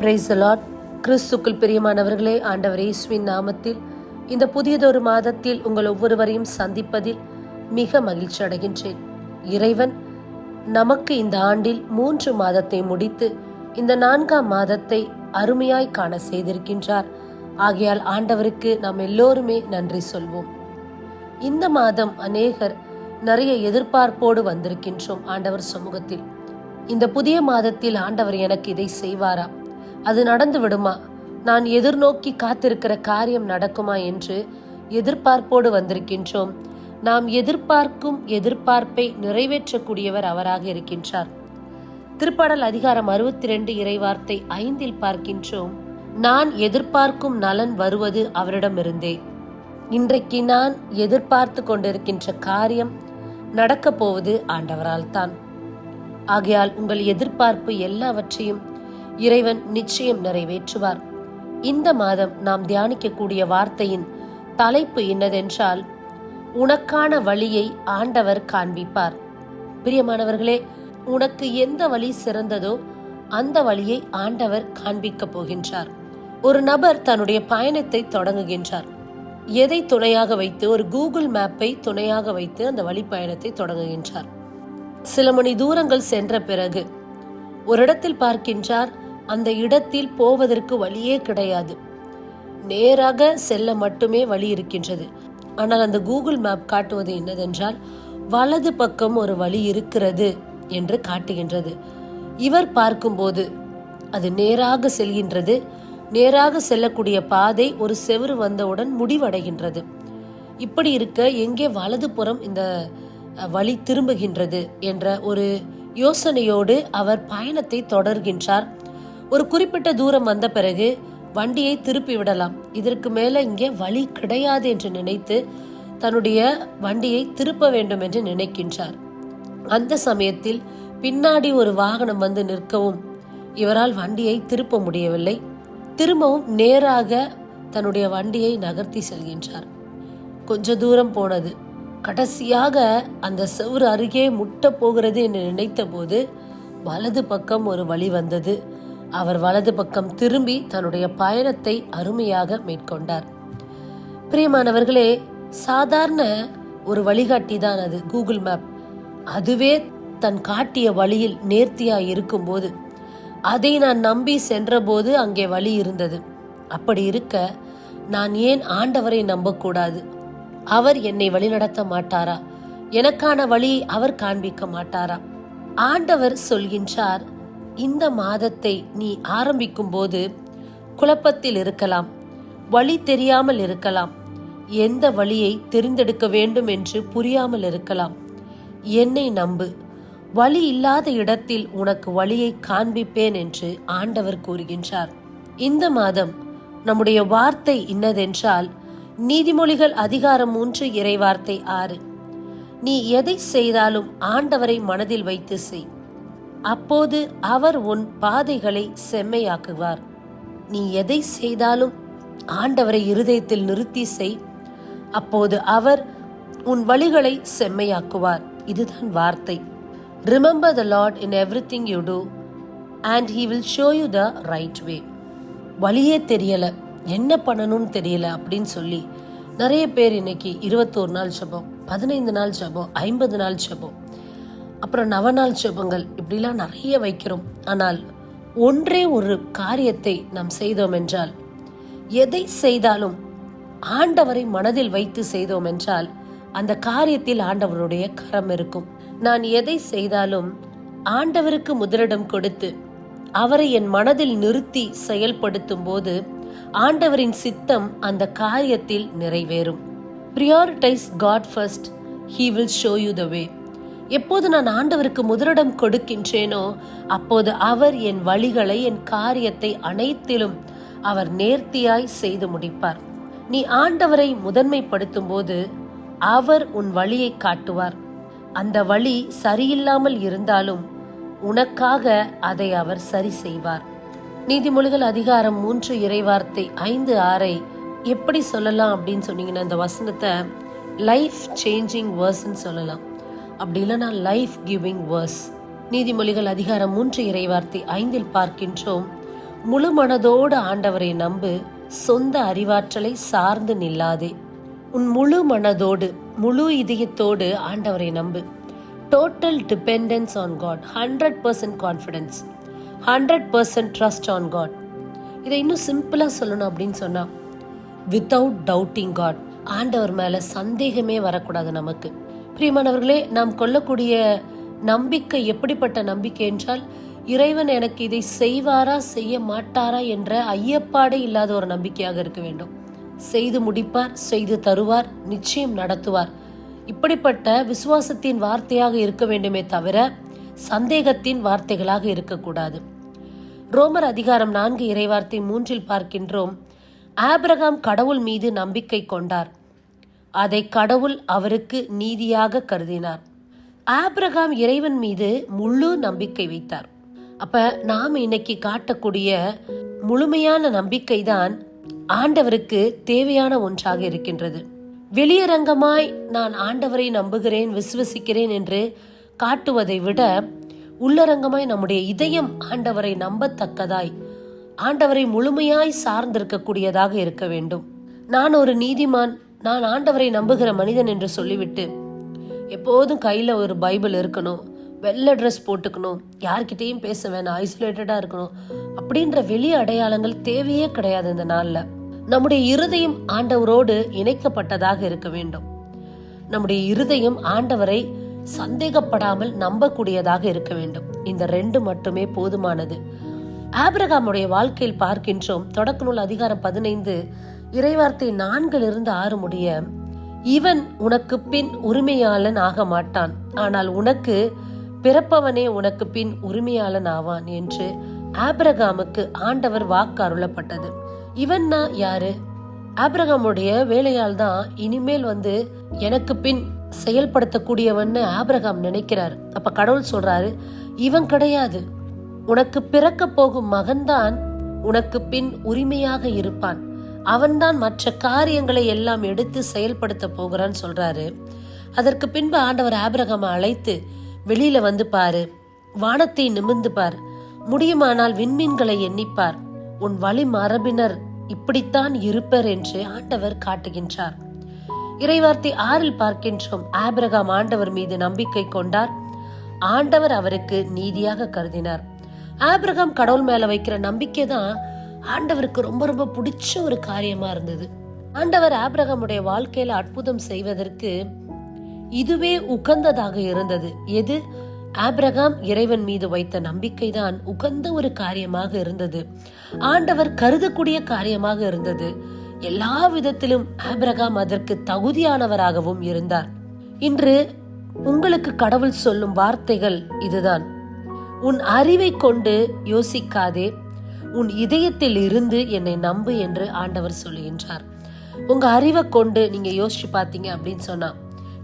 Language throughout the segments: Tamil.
Praise the Lord. கிறிஸ்துக்குள் பிரியமானவர்களே, ஆண்டவர் இயேசுவின் நாமத்தில் இந்த புதியதொரு மாதத்தில் உங்கள் ஒவ்வொருவரையும் சந்திப்பதில் மிக மகிழ்ச்சி அடைகின்றேன். இறைவன் நமக்கு இந்த ஆண்டில் 3 மாதத்தை முடித்து இந்த 4ஆம் மாதத்தை அருமையாய் காண செய்திருக்கின்றார். ஆகையால் ஆண்டவருக்கு நாம் எல்லோருமே நன்றி சொல்வோம். இந்த மாதம் அநேகர் நிறைய எதிர்பார்ப்போடு வந்திருக்கின்றோம் ஆண்டவர் சமூகத்தில். இந்த புதிய மாதத்தில் ஆண்டவர் எனக்கு இதை செய்வாரா, அது நடந்து விடுமா, நான் எதிர்நோக்கி காத்திருக்கிற காரியம் நடக்குமா என்று எதிர்பார்ப்போடு வந்திருக்கின்றோம். நாம் எதிர்பார்க்கும் எதிர்பார்ப்பை நிறைவேற்றக்கூடியவர் அவராக இருக்கின்றார். திருப்பாடல் அதிகாரம் 62 இறைவார்த்தை 5 பார்க்கின்றோம். நான் எதிர்பார்க்கும் நலன் வருவது அவரிடமிருந்தே. இன்றைக்கு நான் எதிர்பார்த்து கொண்டிருக்கின்ற காரியம் நடக்கப் போவது ஆண்டவரால் தான். ஆகையால் உங்கள் எதிர்பார்ப்பு எல்லாவற்றையும் இறைவன் நிச்சயம் நிறைவேற்றுவார். இந்த மாதம் நாம் தியானிக்கக்கூடிய வார்த்தையின் தலைப்பு என்னதென்றால், உனக்கான வழியை ஆண்டவர் காண்பிப்பார். பிரியமானவர்களே, உனக்கு எந்த வழி சிறந்ததோ அந்த வழியை ஆண்டவர் காண்பிக்க போகின்றார். ஒரு நபர் தன்னுடைய பயணத்தை தொடங்குகின்றார். எதை துணையாக வைத்து? ஒரு கூகுள் மேப்பை துணையாக வைத்து அந்த வழி பயணத்தை தொடங்குகின்றார். சில மணி தூரங்கள் சென்ற பிறகு ஒரு இடத்தில் பார்க்கின்றார், அந்த இடத்தில் போவதற்கு வழியே கிடையாது, நேராக செல்ல மட்டுமே வழி இருக்கின்றது. ஆனால் அந்த கூகுள் மேப் காட்டுவது என்னதென்றால், வலது பக்கம் ஒரு வழி இருக்கிறது என்று காட்டுகின்றது. இவர் பார்க்கும்போது அது நேராக செல்கின்றது. நேராக செல்லக்கூடிய பாதை ஒரு செவுறு வந்தவுடன் முடிவடைகின்றது. இப்படி இருக்க எங்கே வலது புறம் இந்த வழி திரும்புகின்றது என்ற ஒரு யோசனையோடு அவர் பயணத்தை தொடர்கின்றார். ஒரு குறிப்பிட்ட தூரம் வந்த பிறகு வண்டியை திருப்பி விடலாம், இதற்கு மேல இங்கே வழி கிடையாது என்று நினைத்து தன்னுடைய வண்டியை திருப்ப வேண்டும் என்று நினைக்கின்றார். அந்த சமயத்தில் பின்னாடி ஒரு வாகனம் வந்து நிற்கவும் இவரால் வண்டியை திருப்ப முடியவில்லை. திரும்பவும் நேராக தன்னுடைய வண்டியை நகர்த்தி செல்கின்றார். கொஞ்ச தூரம் போனது, கடைசியாக அந்த செவுறு அருகே முட்ட போகிறது என்று நினைத்த போது வலது பக்கம் ஒரு வழி வந்தது. அவர் வலது பக்கம் திரும்பி தன்னுடைய பயணத்தை அருமையாக மேற்கொண்டார். பிரியமானவர்களே, சாதாரண ஒரு வழிகாட்டி தான் அது கூகுள் மேப். அதுவே தன் காட்டிய வழியில் நேர்த்தியாய் இருக்கும்போது அதை நான் நம்பி சென்றபோது அங்கே வழி இருந்தது. அப்படி இருக்க நான் ஏன் ஆண்டவரை நம்பக்கூடாது? அவர் என்னை வழிநடத்த மாட்டாரா? எனக்கான வழி அவர் காண்பிக்க மாட்டாரா? ஆண்டவர் சொல்கின்றார், இந்த மாதத்தை நீ ஆரம்பிக்கும் போது குழப்பத்தில் இருக்கலாம், வழி தெரியாமல் இருக்கலாம், எந்த வழியை தெரிந்தெடுக்க வேண்டும் என்று புரியாமல் இருக்கலாம். என்னை நம்பு, வழி இல்லாத இடத்தில் உனக்கு வழியை காண்பிப்பேன் என்று ஆண்டவர் கூறுகின்றார். இந்த மாதம் நம்முடைய வார்த்தை இன்னதென்றால், நீதிமொழிகள் அதிகாரம் 3 இறைவார்த்தை 6, நீ எதை செய்தாலும் ஆண்டவரை மனதில் வைத்து செய், அப்போது அவர் உன் பாதைகளை செம்மையாக்குவார். நீ எதை செய்தாலும் ஆண்டவரை இருதயத்தில் நிறுத்தி செய், அப்போது அவர் உன் வழிகளை செம்மையாக்குவார். இதுதான் வார்த்தை. Remember the Lord in everything you do and he will show you the right way. வழியே தெரியல, என்ன பண்ணணும்னு தெரியல அப்படின்னு சொல்லி நிறைய பேர் இன்னைக்கு 21 நாள் ஜெபம், 15 நாள் ஜெபம், 50 நாள் ஜெபம், அப்புறம் 9 நாள் ஜெபங்கள் இப்படிலாம் நிறைய வைக்கிறோம். ஆனால் ஒன்றே ஒரு காரியத்தை நாம் செய்தோம் என்றால், எதை செய்தாலும் ஆண்டவரை மனதில் வைத்து செய்தோம் என்றால் அந்த காரியத்தில் ஆண்டவருடைய கரம் இருக்கும். நான் எதை செய்தாலும் ஆண்டவருக்கு முதலிடம் கொடுத்து அவரை என் மனதில் நிறுத்தி செயல்படுத்தும் போது ஆண்டவரின் சித்தம் அந்த காரியத்தில் நிறைவேறும். Prioritize God first, He will show you the way. எப்போது நான் ஆண்டவருக்கு முதலிடம் கொடுக்கின்றேனோ அப்போது அவர் என் வழிகளை, என் காரியத்தை அனைத்திலும் அவர் நேர்த்தியாய் செய்து முடிப்பார். நீ ஆண்டவரை முதன்மைப்படுத்தும் போது அவர் உன் வழியை காட்டுவார். அந்த வழி சரியில்லாமல் இருந்தாலும் உனக்காக அதை அவர் சரி செய்வார். நீதிமொழிகள் அதிகாரம் 3 இறைவார்த்தை 5, 6 எப்படி சொல்லலாம் அப்படின்னு சொன்னீங்கன்னா, இந்த வசனத்தை லைஃப் சேஞ்சிங் வேர்ஸ்ன்னு சொல்லலாம், அப்படி இல்லைன்னா லைஃப் கிவிங் வேர்ஸ். நீதிமொழிகள் அதிகாரம் 3 இறைவார்த்தை 5 பார்க்கின்றோம், முழு மனதோடு ஆண்டவரை நம்பு, சொந்த அறிவாற்றலை சார்ந்து நில்லாதே. உன் முழு மனதோடு முழு இதயத்தோடு ஆண்டவரை நம்பு. Total dependence on God, 100% confidence, 100% trust on God. இதை இன்னும் சிம்பிளாக சொல்லணும் அப்படின்னு சொன்னா, வித்தவுட் டவுட்டிங் காட். ஆண்டவர் மேல சந்தேகமே வரக்கூடாது நமக்கு. பிரியமானவர்களே, நாம் கொள்ளக்கூடிய நம்பிக்கை எப்படிப்பட்ட நம்பிக்கை என்றால், இறைவன் எனக்கு இதை செய்வாரா செய்ய மாட்டாரா என்ற ஐயப்பாடே இல்லாத ஒரு நம்பிக்கையாக இருக்க வேண்டும். செய்து முடிப்பார், செய்து தருவார், நிச்சயம் நடத்துவார். இப்படிப்பட்ட விசுவாசத்தின் வார்த்தையாக இருக்க வேண்டுமே தவிர சந்தேகத்தின் வார்த்தைகளாக இருக்கக்கூடாது. ரோமர் அதிகாரம் 4 இறைவார்த்தை 3 பார்க்கின்றோம், ஆபிரகாம் கடவுள் மீது நம்பிக்கை கொண்டார், அதை கடவுள் அவருக்கு நீதியாக கருதினார். ஆபிரகாம் இறைவன் மீது முழு நம்பிக்கை வைத்தார். அப்ப நாம் இன்னைக்கு காட்டக்கூடிய முழுமையான நம்பிக்கை தான் ஆண்டவருக்கு தேவையான ஒன்றாக இருக்கின்றது. வெளியரங்கமாய் நான் ஆண்டவரை நம்புகிறேன், விசுவசிக்கிறேன் என்று காட்டுவதை விட உள்ளரங்கமாய் நம்முடைய இதயம் ஆண்டவரை நம்பத்தக்கதாய், ஆண்டவரை முழுமையாய் சார்ந்திருக்கக்கூடியதாக இருக்க வேண்டும். நான் ஒரு நீதிமான், நான் ஆண்டவரை நம்புகிற மனிதன் என்று சொல்லிவிட்டு எப்போதும் கையில ஒரு பைபிள் இருக்கணும், வெள்ளை ட்ரெஸ் போட்டுக்கணும், யார்கிட்டையும் பேச வேணாம், ஐசோலேட்டடா இருக்கணும் அப்படின்ற வெளி அடையாளங்கள் தேவையே கிடையாது. இந்த நாள்ல நம்முடைய இருதயம் ஆண்டவரோடு இணைக்கப்பட்டதாக இருக்க வேண்டும். நம்முடைய இருதயம் ஆண்டவரை சந்தேகப்படாமல் நம்பக்கூடியதாக இருக்க வேண்டும். இந்த 2 மட்டுமே போதுமானது. ஆபிரகாமுடைய வாழ்க்கையில் பார்க்கின்றோம், தொடக்க நூல் அதிகாரம் 15 இறைவார்த்தை 4-6 முடிய, இவன் உனக்கு பின் உரிமையாளன் ஆக மாட்டான், ஆனால் உனக்கு பிறப்பவனே உனக்கு பின் உரிமையாளன் ஆவான் என்று ஆபிரகாமுக்கு ஆண்டவர் வாக்கு அருளப்பட்டது. இவன்னா யாரு? ஆபிரகாமுடைய வேலையால் தான் இனிமேல் எனக்கு பின் செயல்படுத்தக்கூடியவன்னு ஆபிரகாம் நினைக்கிறார். அப்ப கடவுள் சொல்றாரு, இவன் கிடையாது, உனக்கு பிறக்க போகும் மகன்தான் உனக்கு பின் உரிமையாக இருப்பான், அவன்தான் மற்ற காரியங்களை எல்லாம் எடுத்து செயல்படுத்த போகிறான்னு சொல்றாரு. அதற்கு பின்பு ஆண்டவர் ஆபிரகாமை அழைத்து, வெளியில பாரு, வானத்தை நிமிர்ந்து பார், முடியுமானால் விண்மீன்களை எண்ணிப்பார், உன் வழி மரபினர் இப்படித்தான் இருப்பர் என்று ஆண்டவர் காட்டுகின்றார். இறைவார்த்தை 6 பார்க்கின்றோம், ஆபிரகாம் ஆண்டவர் மீது நம்பிக்கை கொண்டார், ஆண்டவர் அவருக்கு நீதியாக கருதினார். ஆபிரகாம் கடவுள் மேல வைக்கிற நம்பிக்கை தான் ஆண்டவருக்கு ரொம்ப ரொம்ப பிடிச்ச ஒரு காரியமா இருந்தது. ஆண்டவர் ஆபிரகாமுடைய வாழ்க்கையில அற்புதம் செய்வதற்கு இதுவே உகந்ததாக இருந்தது. எது? ஆபிரகாம் இறைவன் மீது வைத்த நம்பிக்கை தான் உகந்த ஒரு காரியமாக இருந்தது, ஆண்டவர் கருதக்கூடிய காரியமாக இருந்தது. எல்லா விதத்திலும் ஆபிரகாம் அதற்கு தகுதியானவராகவும் இருந்தார். இன்று உங்களுக்கு கடவுள் சொல்லும் வார்த்தைகள் இதுதான், உன் அறிவை கொண்டு யோசிக்காதே, உன் இதயத்தில் இருந்து என்னை நம்பு என்று ஆண்டவர் சொல்லுகின்றார். உங்க அறிவை கொண்டு நீங்க யோசிச்சு பார்த்தீங்க அப்படின்னு சொன்னா,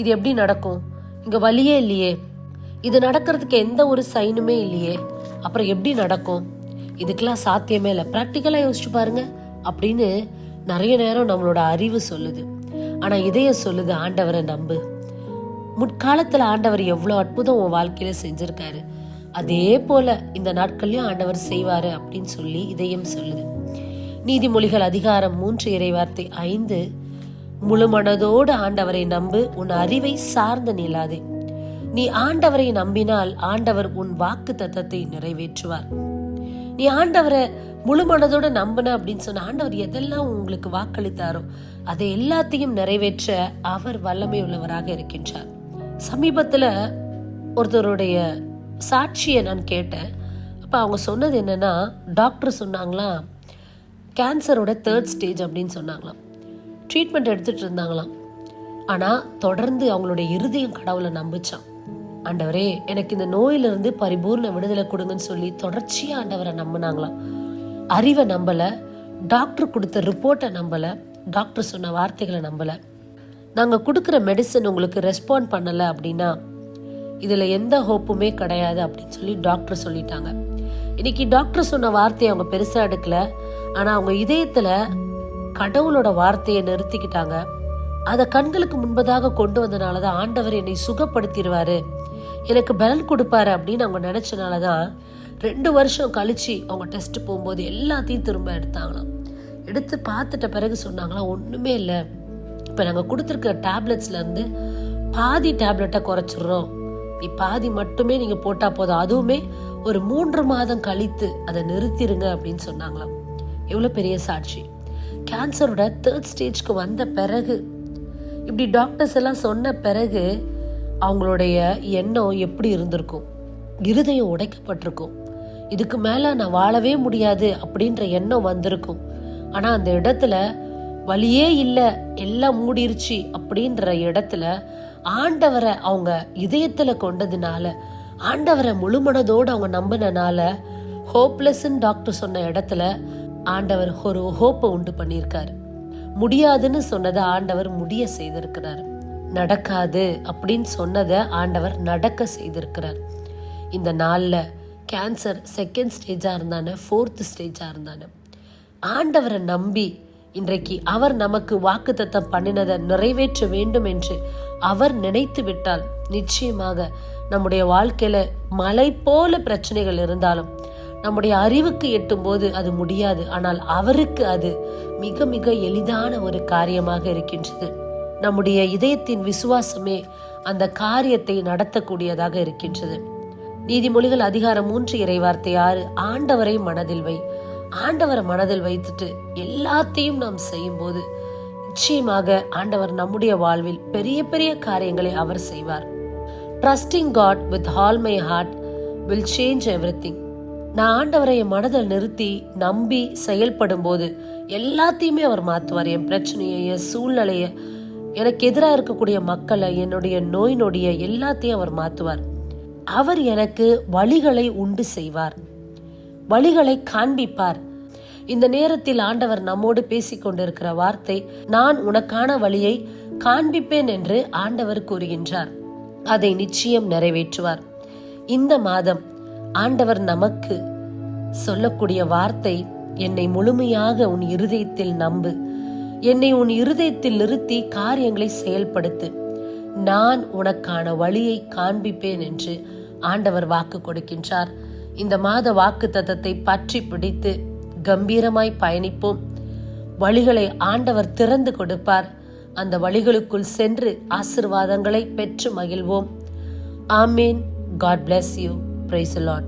இது எப்படி நடக்கும்? இங்க வழியே இல்லையே, இது நடக்கிறதுக்கு எந்த ஒரு சைனுமே இல்லையே, அப்புறம் எப்படி நடக்கும்? இதுக்கெல்லாம் சாத்தியமே இல்லை, பிராக்டிக்கலா யோசிச்சு பாருங்க அப்படின்னு நிறைய நேரம் நம்மளோட அறிவு சொல்லுது. ஆனா இதயம் சொல்லுது, ஆண்டவரை நம்பு. முற்காலத்துல ஆண்டவர் எவ்வளவு அற்புதம் உன் வாழ்க்கையில செஞ்சிருக்காரு, அதே போல இந்த நாட்கள்லயும் ஆண்டவர் செய்வாரு அப்படின்னு சொல்லி இதயம் சொல்லுது. நீதிமொழிகள் அதிகாரம் 3 இறைவார்த்தை 5, முழு மனதோடு ஆண்டவரை நம்பு, உன் அறிவை சார்ந்து நில்லாதே. நீ ஆண்டவரை நம்பினால் ஆண்டவர் உன் வாக்கு தத்தத்தை நிறைவேற்றுவார். நீ ஆண்டவரை முழு மனதோட நம்பின அப்படின்னு சொன்ன, ஆண்டவர் எதெல்லாம் உங்களுக்கு வாக்களித்தாரோ அதை எல்லாத்தையும் நிறைவேற்ற அவர் வல்லமை உள்ளவராக இருக்கின்றார். சமீபத்துல ஒருத்தருடைய சாட்சியை நான் கேட்டேன். அப்ப அவங்க சொன்னது என்னன்னா, டாக்டர் சொன்னாங்களாம் கேன்சரோட 3rd ஸ்டேஜ் அப்படின்னு சொன்னாங்களாம். ட்ரீட்மெண்ட் எடுத்துட்டு இருந்தாங்களாம். ஆனா தொடர்ந்து அவங்களுடைய இருதயம் கடவுளை நம்பிச்சான். ஆண்டவரே எனக்கு இந்த நோயிலிருந்து பரிபூர்ண விடுதலை கொடுங்கன்னு சொல்லி தொடர்ச்சியா ஆண்டவரை நம்பினாங்களாம். அறிவை நம்பல, டாக்டர் கொடுத்த ரிப்போர்ட்டை நம்பல, டாக்டர் சொன்ன வார்த்தைகளை நம்பல. நாங்க கொடுக்குற மெடிசன் உங்களுக்கு ரெஸ்பாண்ட் பண்ணல அப்படின்னா இதுல எந்த ஹோப்புமே கிடையாது அப்படின்னு சொல்லி டாக்டர் சொல்லிட்டாங்க. இன்னைக்கு டாக்டர் சொன்ன வார்த்தையை அவங்க பெருசா எடுக்கல, ஆனா அவங்க இதயத்துல கடவுளோட வார்த்தையை நிறுத்திக்கிட்டாங்க. அதை கண்களுக்கு முன்பதாக கொண்டு வந்தனாலதான் ஆண்டவர் என்னை சுகப்படுத்திடுவாரு, எனக்கு பலன் கொடுப்பாரு அப்படின்னு அவங்க நினைச்சனாலதான் 2 வருஷம் கழிச்சு அவங்க டெஸ்ட் போகும்போது எல்லாத்தையும் திரும்ப எடுத்தாங்களாம். எடுத்து பார்த்துட்ட பிறகு சொன்னாங்களாம், ஒன்றுமே இல்லை, இப்போ நாங்கள் கொடுத்துருக்க டேப்லெட்ஸ்லேருந்து பாதி டேப்லெட்டை குறைச்சிடுறோம், நீ பாதி மட்டுமே நீங்கள் போட்டால் போதும், அதுவுமே ஒரு 3 மாதம் கழித்து அதை நிறுத்திடுங்க அப்படின்னு சொன்னாங்களாம். எவ்வளோ பெரிய சாட்சி! கேன்சரோட 3rd ஸ்டேஜ்க்கு வந்த பிறகு, இப்படி டாக்டர்ஸ் எல்லாம் சொன்ன பிறகு அவங்களுடைய எண்ணம் எப்படி இருந்திருக்கும்? இருதயம் உடைக்கப்பட்டிருக்கும். இதுக்கு மேலே நான் வாழவே முடியாது அப்படின்ற எண்ணம் வந்திருக்கும். ஆனால் அந்த இடத்துல வழியே இல்லை, எல்லாம் மூடிருச்சு அப்படின்ற இடத்துல ஆண்டவரை அவங்க இதயத்தில் கொண்டதுனால, ஆண்டவரை முழுமனதோடு அவங்க நம்பினால, ஹோப்லெஸ்ன்னு டாக்டர் சொன்ன இடத்துல ஆண்டவர் ஒரு ஹோப்பை உண்டு பண்ணியிருக்காரு. முடியாதுன்னு சொன்னதை ஆண்டவர் முடிய செய்திருக்கிறார். நடக்காது அப்படின்னு சொன்னதை ஆண்டவர் நடக்க செய்திருக்கிறார். இந்த நாளில் கேன்சர் 2nd ஸ்டேஜாக இருந்தானே, 4th ஸ்டேஜாக இருந்தானே, ஆண்டவரை நம்பி இன்றைக்கு அவர் நமக்கு வாக்குத்தத்தம் பண்ணினதை நிறைவேற்ற வேண்டும் என்று அவர் நினைத்து விட்டால், நிச்சயமாக நம்முடைய வாழ்க்கையில மலை போல பிரச்சனைகள் இருந்தாலும் நம்முடைய அறிவுக்கு எட்டும் போது அது முடியாது. ஆனால் அவருக்கு அது மிக மிக எளிதான ஒரு காரியமாக இருக்கின்றது. நம்முடைய இதயத்தின் விசுவாசமே அந்த காரியத்தை நடத்தக்கூடியதாக இருக்கின்றது. நீதிமொழிகள் அதிகாரம் 3 இறைவார்த்தை 6, ஆண்டவரை மனதில் வை. ஆண்டவரை மனதில் வைத்துட்டு எல்லாத்தையும் நாம் செய்யும் போது நிச்சயமாக ஆண்டவர் நம்முடைய வாழ்வில் பெரிய பெரிய காரியங்களை அவர் செய்வார். Trusting God with all my heart will change everything. நான் ஆண்டவரை என் மனதில் நிறுத்தி நம்பி செயல்படும் போது எல்லாத்தையுமே அவர் மாற்றுவார். என் பிரச்சனையை, என் சூழ்நிலையை, எனக்கு எதிராக இருக்கக்கூடிய மக்களை, என்னுடைய நோய் நொடிய எல்லாத்தையும் அவர் மாற்றுவார். அவர் எனக்கு வழிகளை உண்டு செய்வார், வழிகளை காண்பிப்பார். இந்த நேரத்தில் ஆண்டவர் நம்மோடு பேசிக்கொண்டிருக்கிற வார்த்தை, நான் உனக்கான வழியை காண்பிப்பேன் என்று ஆண்டவர் கூறுகின்றார். அதை நிச்சயம் நிறைவேற்றுவார். இந்த மாதம் ஆண்டவர் நமக்கு சொல்லக்கூடிய வார்த்தை, என்னை முழுமையாக உன் இருதயத்தில் நம்பு, என்னை உன் இருதயத்தில் நிறுத்தி காரியங்களை செயல்படுத்து, நான் உனக்கான வழியை காண்பிப்பேன் என்று ஆண்டவர் வாக்கு கொடுக்கின்றார். இந்த மாத வாக்கு தத்தத்தை பற்றி பிடித்து கம்பீரமாய் பயணிப்போம். வழிகளை ஆண்டவர் திறந்து கொடுப்பார். அந்த வழிகளுக்குள் சென்று ஆசீர்வாதங்களை பெற்று மகிழ்வோம். ஆமேன். God bless you. Praise the Lord.